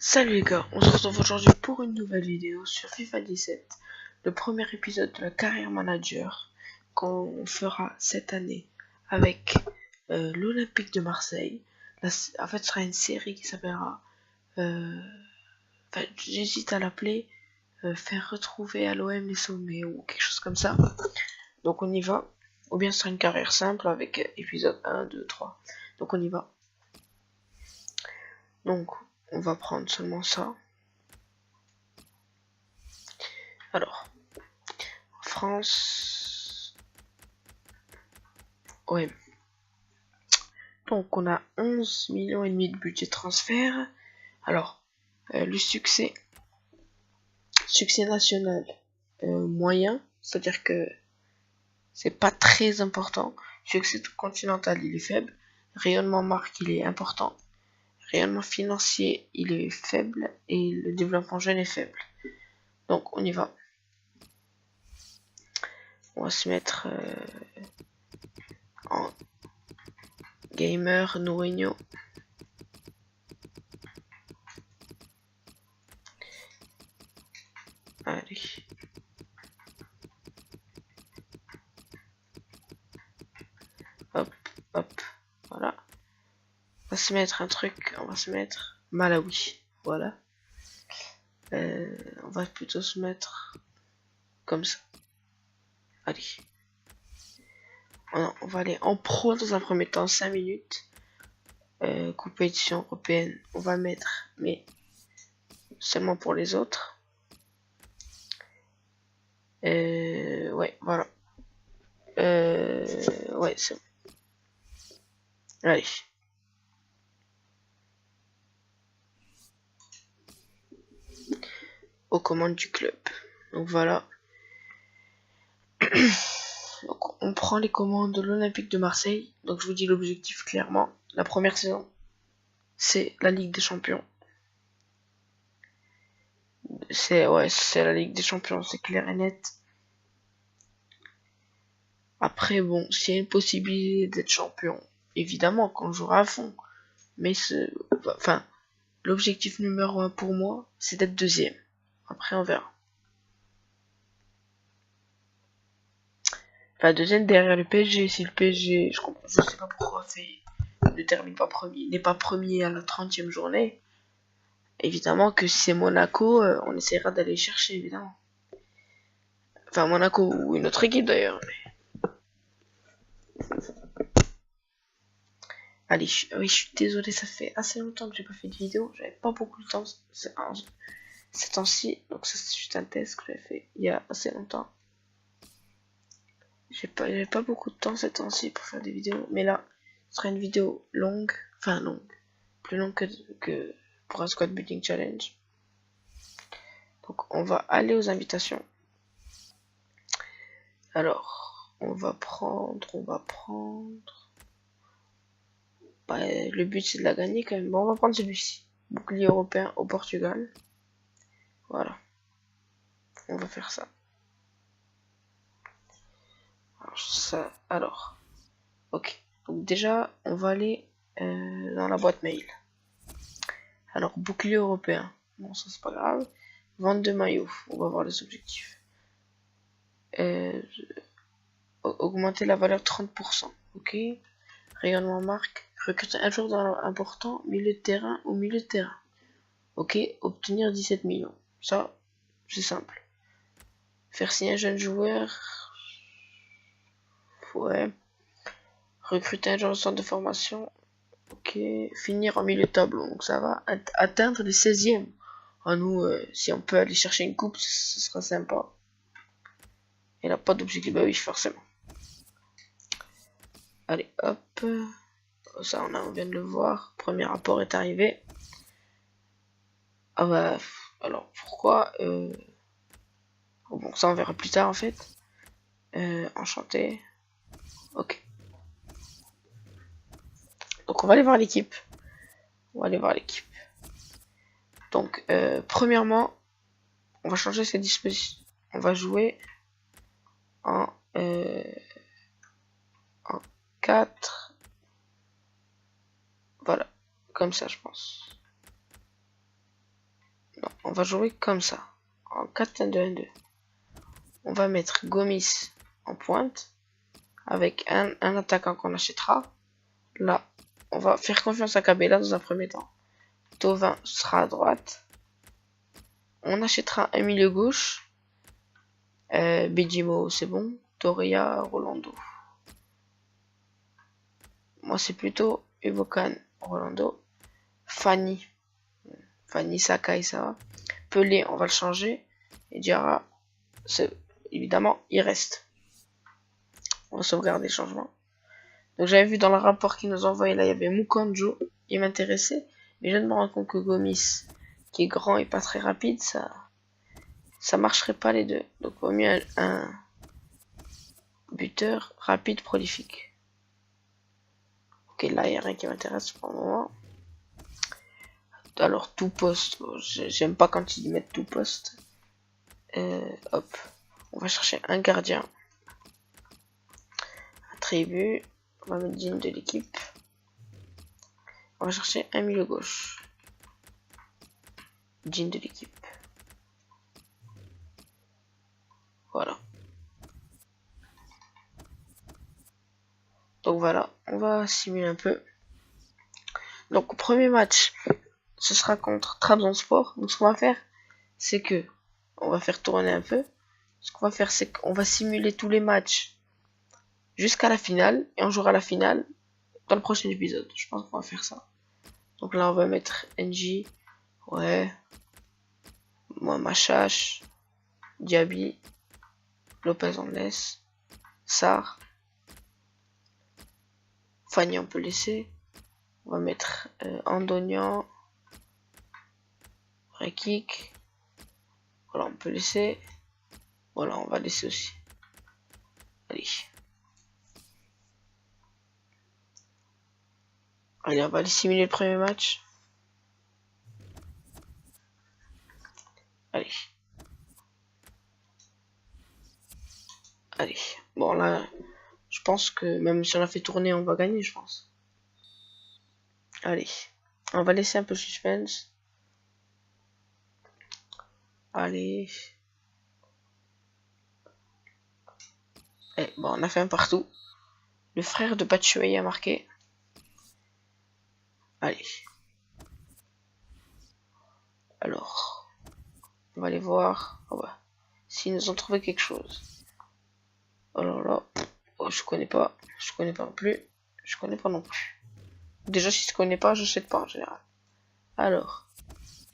Salut les gars, on se retrouve aujourd'hui pour une nouvelle vidéo sur FIFA 17, le premier épisode de la carrière manager qu'on fera cette année avec l'Olympique de Marseille. En fait, ce sera une série qui s'appellera, j'hésite à l'appeler, faire retrouver à l'OM les sommets ou quelque chose comme ça. Donc on y va, ou bien ce sera une carrière simple avec épisode 1, 2, 3. Donc on y va. Donc on va prendre seulement ça. Alors, France, OM. Donc on a 11 millions et demi de budget transfert. Alors, le succès national moyen, c'est-à-dire que c'est pas très important. Succès continental, il est faible. Rayonnement marque, il est important. Rayonnement financier, il est faible. Et le développement jeune est faible. Donc on y va. On va se mettre en gamer Nourinho. Allez. Hop, hop, voilà. On va se mettre un truc, on va se mettre Malawi, voilà. On va plutôt se mettre comme ça. Allez. On va aller en pro dans un premier temps, 5 minutes. Compétition européenne, on va mettre, mais seulement pour les autres. Ouais, voilà. Ouais, c'est bon. Allez. Aux commandes du club. Donc voilà. Donc on prend les commandes de l'Olympique de Marseille. Donc je vous dis l'objectif clairement. La première saison, c'est la Ligue des Champions. C'est la Ligue des Champions, c'est clair et net. Après bon, s'il y a une possibilité d'être champion, évidemment qu'on jouera à fond. Mais enfin, l'objectif numéro 1 pour moi, c'est d'être deuxième. Après on verra. Enfin, deuxième derrière le PSG. Si le PSG, je sais pas pourquoi ne termine pas premier, n'est pas premier à la 30e journée. Évidemment que si c'est Monaco, on essaiera d'aller chercher, évidemment. Enfin, Monaco ou une autre équipe d'ailleurs. Allez, oui, je suis désolé, ça fait assez longtemps que j'ai pas fait de vidéo. J'avais pas beaucoup de temps ces temps-ci. Donc ça, c'est juste un test que j'avais fait il y a assez longtemps. J'avais pas beaucoup de temps ces temps-ci pour faire des vidéos. Mais là, ce sera une vidéo longue. Enfin, longue. Plus longue que pour un squad building challenge. Donc on va aller aux invitations. Alors, on va prendre. Bah, le but c'est de la gagner quand même. Bon, on va prendre celui-ci. Bouclier européen au Portugal. Voilà. On va faire ça. Alors. Ok. Donc déjà, on va aller dans la boîte mail. Alors, bouclier européen. Bon, ça c'est pas grave. Vente de maillots. On va voir les objectifs. Augmenter la valeur 30%. Ok. Rayonnement marque. Recruter un joueur important, milieu de terrain ou milieu de terrain. Ok. Obtenir 17 millions. Ça, c'est simple. Faire signer un jeune joueur. Ouais. Recruter un joueur de centre de formation. Ok. Finir en milieu de tableau. Donc ça va. Atteindre les 16e. À nous, si on peut aller chercher une coupe, ce sera sympa. Et là, pas d'objectif. Bah oui, forcément. Allez, hop. Ça, on vient de le voir. Premier rapport est arrivé. Ah bah, alors pourquoi bon, ça on verra plus tard en fait. Enchanté. Ok. Donc on va aller voir l'équipe. Donc, premièrement, on va changer ses dispositions. On va jouer en 4. Voilà, comme ça je pense. va jouer comme ça. En 4-1-2-1-2. On va mettre Gomis en pointe. Avec un attaquant qu'on achètera. Là, on va faire confiance à Cabella dans un premier temps. Tovin sera à droite. On achètera un milieu gauche. Bedimo, c'est bon. Toria, Rolando. Moi, c'est plutôt Ubokan, Rolando. Fanny, Sakai, ça va. Pelé, on va le changer. Et Diarra, évidemment, il reste. On va sauvegarder les changements. Donc, j'avais vu dans le rapport qu'il nous envoyait, là, il y avait Mukonjo. Il m'intéressait. Mais je viens de me rendre compte que Gomis, qui est grand et pas très rapide, ça marcherait pas les deux. Donc, vaut mieux un buteur rapide, prolifique. Ok, là, il n'y a rien qui m'intéresse pour le moment. Alors, tout poste. J'aime pas quand ils mettent tout poste. Hop. On va chercher un gardien. Un tribu. On va mettre Jean de l'équipe. On va chercher un milieu gauche. Jean de l'équipe. Voilà. Donc voilà, on va simuler un peu. Donc, premier match, ce sera contre Trabzonspor. Donc, ce qu'on va faire, c'est que on va faire tourner un peu. Ce qu'on va faire, c'est qu'on va simuler tous les matchs jusqu'à la finale. Et on jouera la finale dans le prochain épisode. Je pense qu'on va faire ça. Donc là, on va mettre NJ. Ouais. Moi, Machache. Diaby. Lopez, on laisse. Sarr. Fanny, on peut laisser. On va mettre Andonian. Rekik. Voilà, on peut laisser. Voilà, on va laisser aussi. Allez. Allez, on va aller simuler le premier match. Allez. Allez. Bon, là, je pense que même si on a fait tourner, on va gagner, je pense. Allez. On va laisser un peu de suspense. Allez. Et bon, on a fait un partout. Le frère de Batshuayi a marqué. Allez. Alors. On va aller voir. Oh bah. S'ils nous ont trouvé quelque chose. Oh là là. Oh, je connais pas. Je connais pas non plus. Je connais pas non plus. Déjà, si je connais pas, j'achète pas en général. Alors.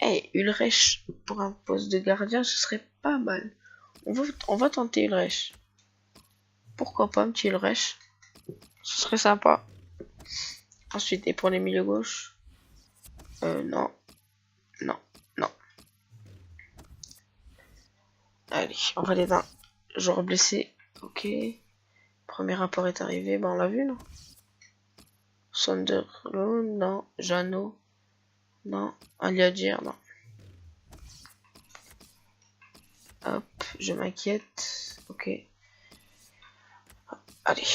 Hey, Ulreich pour un poste de gardien, ce serait pas mal. On va tenter Ulreich. Pourquoi pas un petit Ulreich? Ce serait sympa. Ensuite, et pour les milieux gauche. Non. Non. Non. Allez, on va aller dans joueur blessé. Ok. Premier rapport est arrivé. Ben, on l'a vu, non? Sunderland, non. Jeannot, non. Aliadjir, non. Hop, je m'inquiète. Ok. Allez.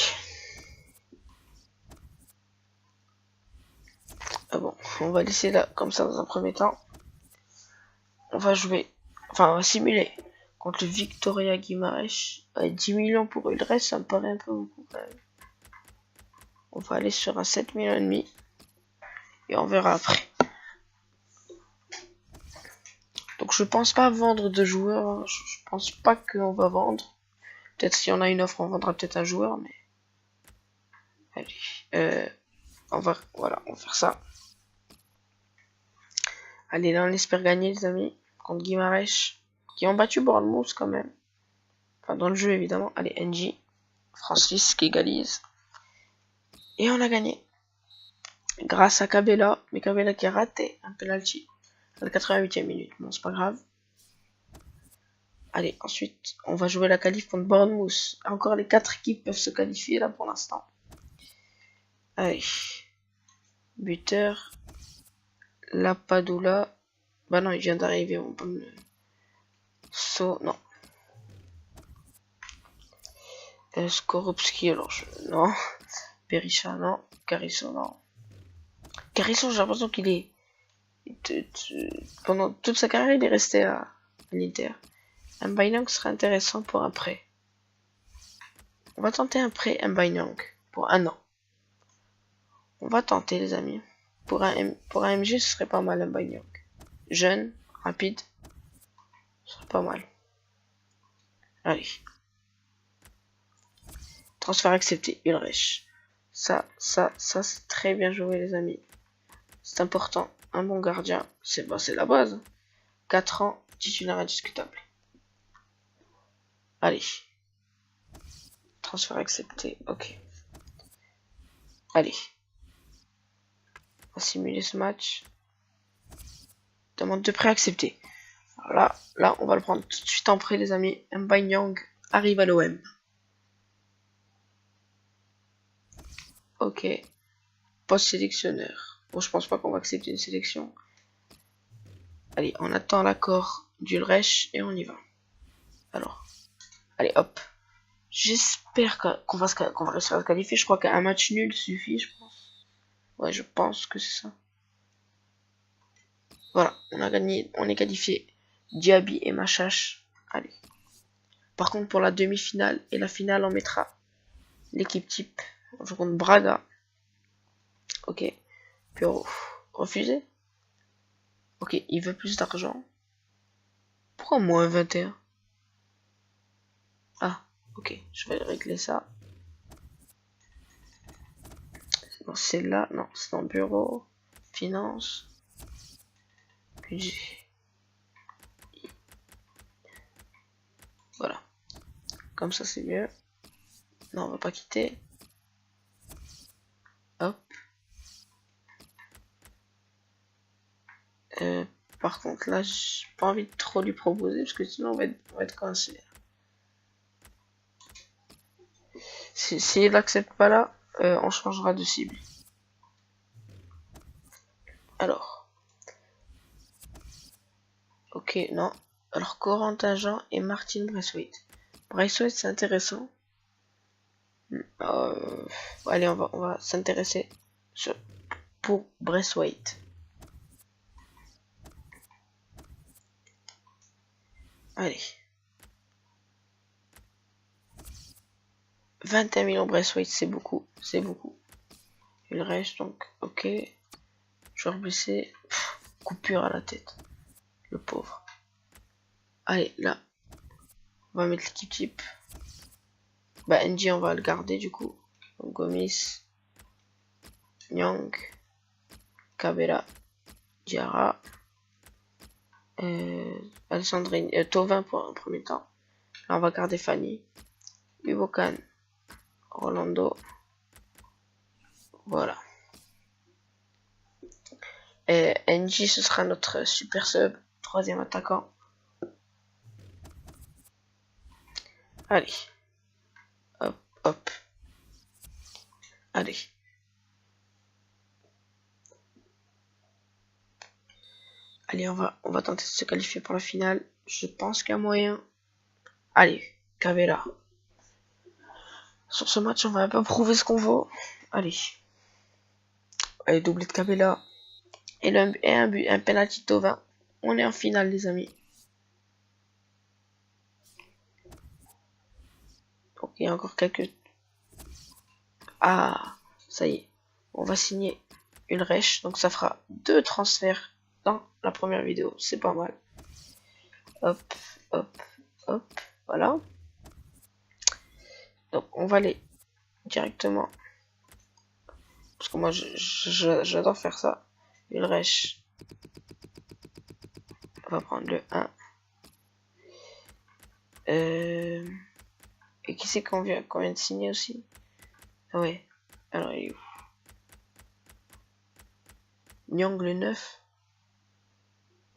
Ah bon, on va laisser là, comme ça, dans un premier temps. On va jouer, enfin, on va simuler contre le Victoria Guimarães. 10 millions pour Ulreich, ça me paraît un peu beaucoup quand même. On va aller sur un 7,5 millions. Et on verra après. Donc je pense pas vendre de joueurs. Je pense pas qu'on va vendre. Peut-être si on a une offre, on vendra peut-être un joueur, mais. Allez. Voilà, on va faire ça. Allez, là on espère gagner les amis. Contre Guimarães. Qui ont battu Bournemouth quand même. Enfin dans le jeu évidemment. Allez, NJ. Francis qui égalise. Et on a gagné. Grâce à Cabella. Mais Cabella qui a raté un penalty. À la 88e minute. Bon, c'est pas grave. Allez, ensuite, on va jouer la qualif contre Bournemouth. Encore les 4 équipes peuvent se qualifier là pour l'instant. Allez. Buteur. Lapadula. Bah non, il vient d'arriver. On peut me... non. Skorupski, alors non. Berisha, non. Carisso, non. Carisso, j'ai l'impression qu'il est Pendant toute sa carrière, il est resté à l'Inter. Mbanyang serait intéressant pour un prêt. On va tenter un prêt Mbanyang pour 1 an. On va tenter, les amis. Pour un MG, ce serait pas mal, Mbanyang. Jeune, rapide, ce serait pas mal. Allez. Transfert accepté, Ulreich. Ça, c'est très bien joué, les amis. C'est important. Un bon gardien, c'est la base. 4 ans, titulaire indiscutable. Allez. Transfert accepté, ok. Allez. On va simuler ce match. Demande de prêt accepté. Là, on va le prendre tout de suite en prêt, les amis. Mbanyang arrive à l'OM. Ok. Poste sélectionneur. Bon, je pense pas qu'on va accepter une sélection. Allez, on attend l'accord d'Ulreich et on y va. Alors, allez, hop. J'espère qu'on va réussir à se qualifier. Je crois qu'un match nul suffit, je pense. Ouais, je pense que c'est ça. Voilà, on a gagné, on est qualifié. Diaby et Machache. Allez. Par contre, pour la demi-finale et la finale, on mettra l'équipe type. On joue contre Braga. Ok. Puis refusé. Ok, il veut plus d'argent. Pourquoi moins 21? Ah, ok, je vais régler ça. Bon, c'est là, non, c'est dans le bureau. Finance. Budget. Voilà. Comme ça, c'est mieux. Non, on va pas quitter. Hop. Par contre, là, j'ai pas envie de trop lui proposer parce que sinon, on va être coincé. S'il n'accepte pas là, on changera de cible. Alors. Ok, non. Alors, Corentin Jean et Martin Braithwaite. Braithwaite, c'est intéressant. Allez, on va s'intéresser pour Braithwaite. Allez. 21 millions Braithwaite, c'est beaucoup. C'est beaucoup. Il reste donc, ok. Joueur blessé. Coupure à la tête. Le pauvre. Allez, là. On va mettre l'équipe type. Bah, NG, on va le garder du coup. Donc, Gomis. Nyang. Kabela. Diarra. Alessandrine. Tovin pour un premier temps. Là, on va garder Fanny. Ubokan. Rolando. Voilà. NG, ce sera notre super sub. 3e attaquant. Allez. Hop, hop. Allez. Allez, on va tenter de se qualifier pour la finale. Je pense qu'il y a moyen. Allez, Cabella. Sur ce match, on va un peu prouver ce qu'on vaut. Allez. Allez, doublé de Cabella. Et un but, un penalty Tovin. On est en finale, les amis. Ok, il y a encore quelques... Ah, ça y est. On va signer une rêche. Donc ça fera 2 transferts dans la première vidéo. C'est pas mal. Hop, hop, hop. Voilà. Donc on va aller directement. Parce que moi j'adore faire ça. Une rêche. On va prendre le 1. Et qui c'est qu'on vient de signer aussi? Ah ouais. Alors il est où? Nyang le 9.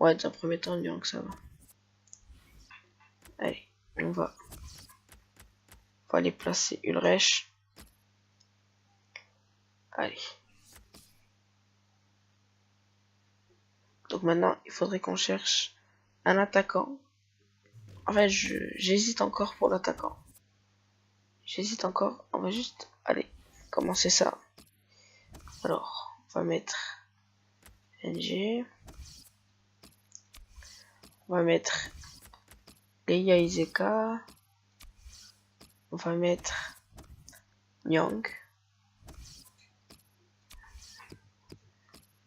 Ouais, dans un premier temps, Nyang ça va. Allez, on va aller placer Ulreich. Allez. Donc maintenant, il faudrait qu'on cherche un attaquant. En fait, j'hésite encore pour l'attaquant. J'hésite encore. On va juste, allez, commencer ça. Alors, on va mettre NG. On va mettre Leia Izeka. On va mettre Nyang.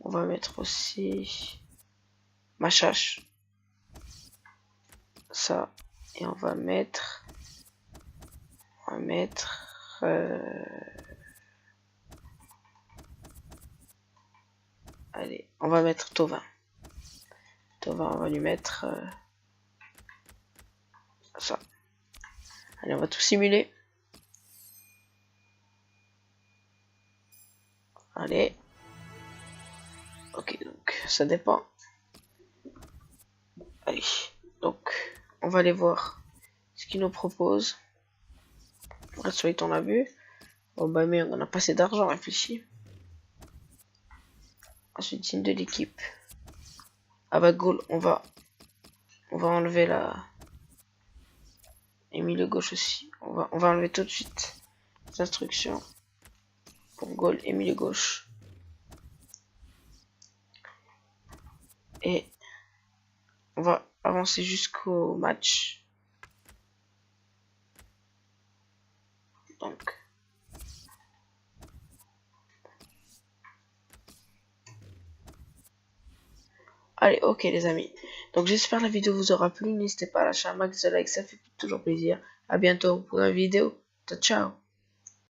On va mettre aussi Machache. Ça. Et on va mettre... Allez, on va mettre Tovin. On va lui mettre ça. Allez, on va tout simuler. Allez. Ok, donc ça dépend. Allez, donc on va aller voir ce qu'il nous propose. Ensuite, on a vu. Bon bah mais on en a pas assez d'argent, réfléchis. Ensuite, signe de l'équipe. Ah bah goal, on va enlever la... Et milieu gauche aussi. On va enlever tout de suite les instructions pour goal et milieu gauche. Et on va avancer jusqu'au match. Donc allez, ok les amis. Donc j'espère que la vidéo vous aura plu. N'hésitez pas à lâcher un max de likes, ça fait toujours plaisir. À bientôt pour une vidéo. Ciao ciao.